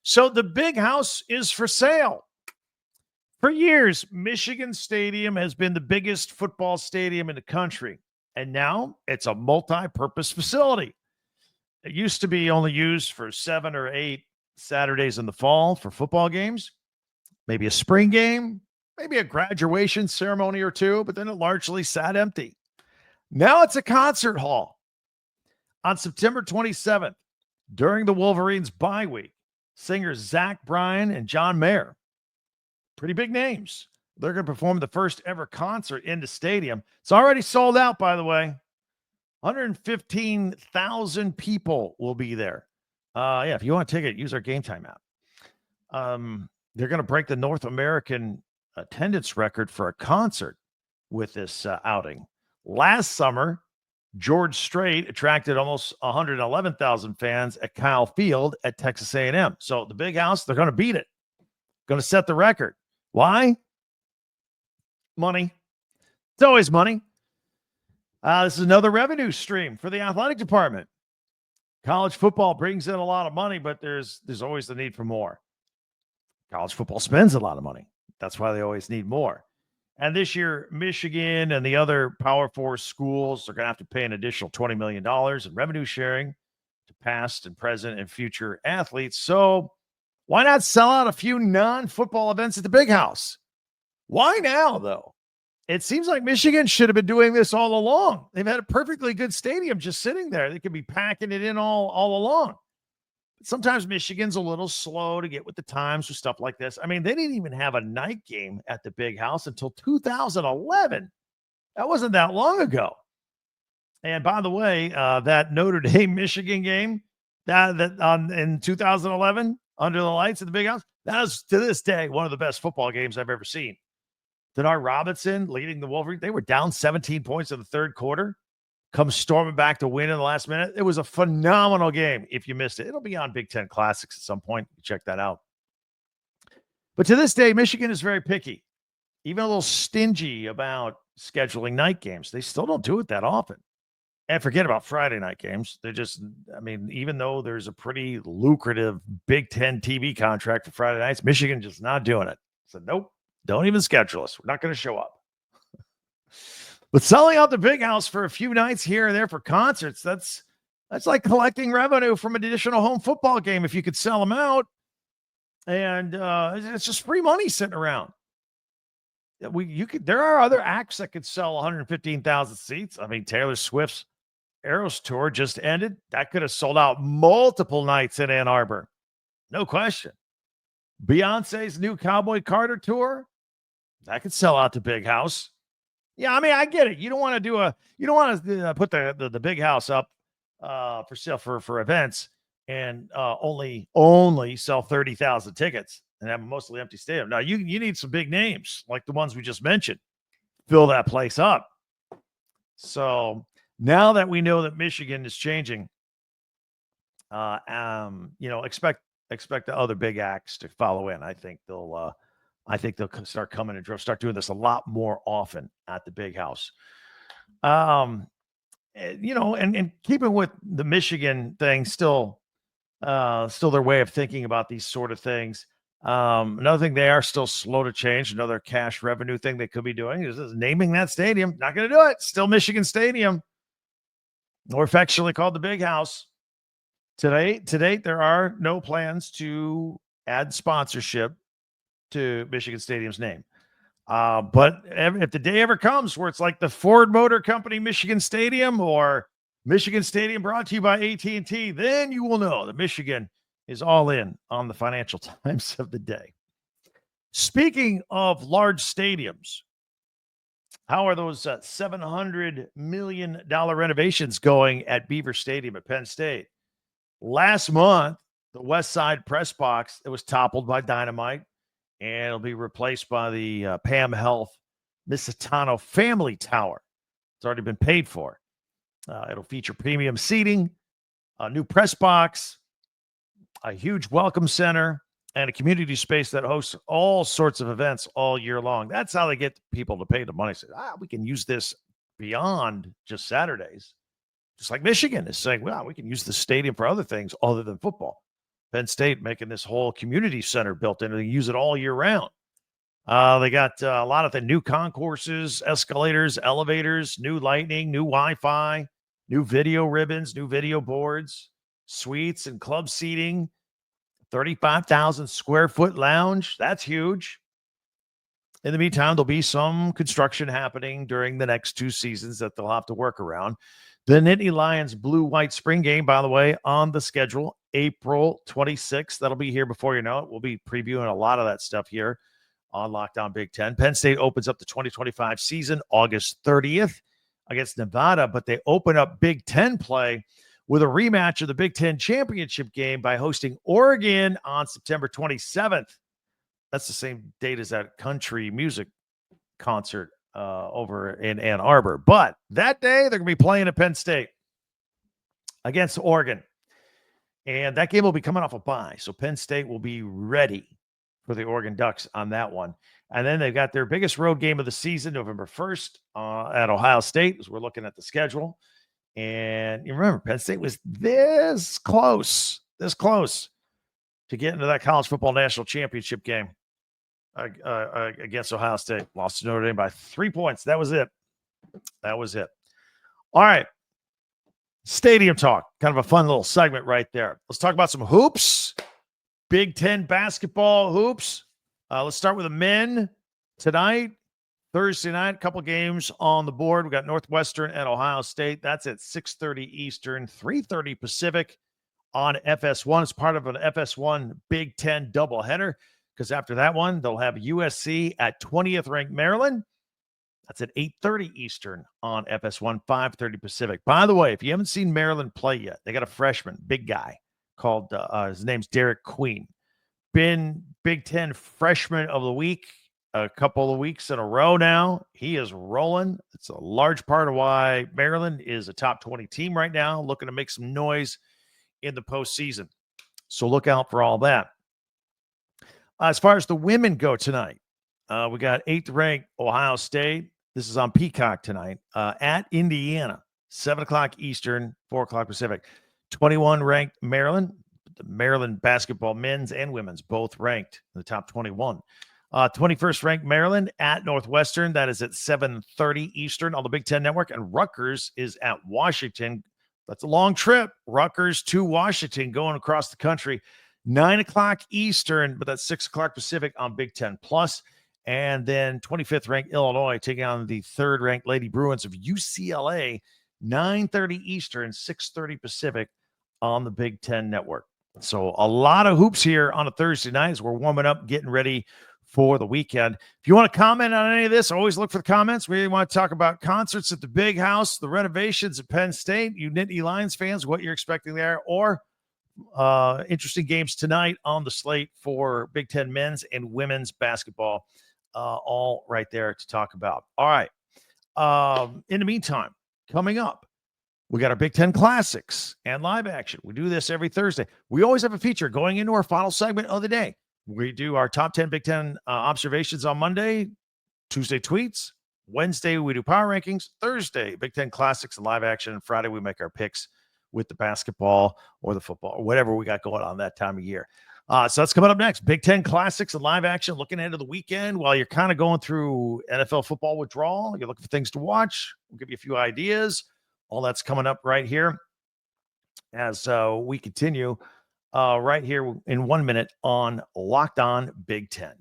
So the big house is for sale. For years, Michigan Stadium has been the biggest football stadium in the country, and now it's a multi-purpose facility. It used to be only used for 7 or 8 Saturdays in the fall for football games, maybe a spring game, maybe a graduation ceremony or two, but then it largely sat empty. Now it's a concert hall. On September 27th, during the Wolverines bye week, singers Zach Bryan and John Mayer, pretty big names, they're going to perform the first ever concert in the stadium. It's already sold out, by the way. 115,000 people will be there. Yeah, if you want a ticket, use our Game Time app. They're going to break the North American attendance record for a concert with this outing. Last summer, George Strait attracted almost 111,000 fans at Kyle Field at Texas A&M. So the big house, they're going to beat it. Going to set the record. Why? Money. It's always money. This is another revenue stream for the athletic department. College football brings in a lot of money, but there's always the need for more. College football spends a lot of money. That's why they always need more. And this year, Michigan and the other Power Four schools are going to have to pay an additional $20 million in revenue sharing to past and present and future athletes. So why not sell out a few non-football events at the big house? Why now, though? It seems like Michigan should have been doing this all along. They've had a perfectly good stadium just sitting there. They could be packing it in all along. But sometimes Michigan's a little slow to get with the times with stuff like this. I mean, they didn't even have a night game at the big house until 2011. That wasn't that long ago. And by the way, that Notre Dame Michigan game in 2011 under the lights at the big house, that is to this day one of the best football games I've ever seen. Denard Robinson leading the Wolverines. They were down 17 points in the third quarter, come storming back to win in the last minute. It was a phenomenal game. If you missed it, it'll be on Big Ten Classics at some point. Check that out. But to this day, Michigan is very picky, even a little stingy about scheduling night games. They still don't do it that often. And forget about Friday night games. They're just, I mean, even though there's a pretty lucrative Big Ten TV contract for Friday nights, Michigan just not doing it. So nope. Don't even schedule us. We're not going to show up. But selling out the big house for a few nights here and there for concerts, that's like collecting revenue from an additional home football game if you could sell them out. And it's just free money sitting around. There are other acts that could sell 115,000 seats. I mean, Taylor Swift's Eras Tour just ended. That could have sold out multiple nights in Ann Arbor. No question. Beyonce's new Cowboy Carter tour, that could sell out the big house. Yeah, I mean, I get it. You don't want to put the big house up for sale for events and only sell 30,000 tickets and have a mostly empty stadium. Now you need some big names like the ones we just mentioned. Fill that place up. So now that we know that Michigan is changing, expect the other big acts to follow in. I think they'll start coming and start doing this a lot more often at the big house. And keeping with the Michigan thing, still their way of thinking about these sort of things. Another thing they are still slow to change. Another cash revenue thing they could be doing is naming that stadium. Not going to do it. Still Michigan Stadium, or affectionately called the Big House. To date, there are no plans to add sponsorship to Michigan Stadium's name. But if the day ever comes where it's like the Ford Motor Company Michigan Stadium or Michigan Stadium brought to you by AT&T, then you will know that Michigan is all in on the Financial Times of the day. Speaking of large stadiums, how are those $700 million renovations going at Beaver Stadium at Penn State? Last month, the West Side press box, it was toppled by dynamite, and it'll be replaced by the Pam Health Misitano Family Tower. It's already been paid for. It'll feature premium seating, a new press box, a huge welcome center, and a community space that hosts all sorts of events all year long. That's how they get people to pay the money. Say, we can use this beyond just Saturdays. Just like Michigan is saying, well, we can use the stadium for other things other than football. Penn State making this whole community center built in, and they use it all year round. They got a lot of the new concourses, escalators, elevators, new lighting, new Wi-Fi, new video ribbons, new video boards, suites and club seating, 35,000 square foot lounge. That's huge. In the meantime, there'll be some construction happening during the next 2 seasons that they'll have to work around. The Nittany Lions Blue-White Spring Game, by the way, on the schedule, April 26th. That'll be here before you know it. We'll be previewing a lot of that stuff here on Locked On Big Ten. Penn State opens up the 2025 season August 30th against Nevada, but they open up Big Ten play with a rematch of the Big Ten championship game by hosting Oregon on September 27th. That's the same date as that country music concert over in Ann Arbor. But that day, they're going to be playing at Penn State against Oregon. And that game will be coming off a bye. So Penn State will be ready for the Oregon Ducks on that one. And then they've got their biggest road game of the season, November 1st at Ohio State, as we're looking at the schedule. And you remember, Penn State was this close to get into that college football national championship game against Ohio State. Lost to Notre Dame by 3 points. That was it. All right. Stadium talk. Kind of a fun little segment right there. Let's talk about some hoops. Big Ten basketball hoops. Let's start with the men tonight. Thursday night, a couple games on the board. We got Northwestern and Ohio State. That's at 6:30 Eastern, 3:30 Pacific on FS1. It's part of an FS1 Big Ten doubleheader, because after that one, they'll have USC at 20th ranked Maryland. That's at 8:30 Eastern on FS1, 5:30 Pacific. By the way, if you haven't seen Maryland play yet, they got a freshman, big guy, called, his name's Derek Queen. Been Big Ten Freshman of the Week a couple of weeks in a row now. He is rolling. It's a large part of why Maryland is a top 20 team right now, looking to make some noise in the postseason. So look out for all that. As far as the women go tonight, we got 8th ranked Ohio State. This is on Peacock tonight at Indiana, 7 o'clock Eastern, 4 o'clock Pacific. 21 ranked Maryland. The Maryland basketball men's and women's both ranked in the top 21. 21st ranked Maryland at Northwestern. That is at 7:30 Eastern on the Big Ten Network. And Rutgers is at Washington. That's a long trip. Rutgers to Washington, going across the country. 9 o'clock Eastern, but that's 6 o'clock Pacific on Big Ten Plus. And then 25th ranked Illinois taking on the 3rd ranked Lady Bruins of UCLA, 9:30 Eastern, 6:30 Pacific on the Big Ten Network. So a lot of hoops here on a Thursday night as we're warming up, getting ready for the weekend. If you want to comment on any of this, always look for the comments. We want to talk about concerts at the Big House, the renovations at Penn State, you Nittany Lions fans, what you're expecting there, or interesting games tonight on the slate for Big Ten men's and women's basketball, all right there to talk about. All right. In the meantime, coming up, we got our Big Ten Classics and live action. We do this every Thursday. We always have a feature going into our final segment of the day. We do our top 10 Big Ten observations on Monday, Tuesday tweets, Wednesday we do power rankings, Thursday Big Ten Classics and live action, and Friday we make our picks with the basketball or the football or whatever we got going on that time of year. So that's coming up next. Big Ten Classics and live action, looking into the weekend while you're kind of going through NFL football withdrawal. You're looking for things to watch. We'll give you a few ideas. All that's coming up right here as we continue right here in 1 minute on Locked On Big Ten.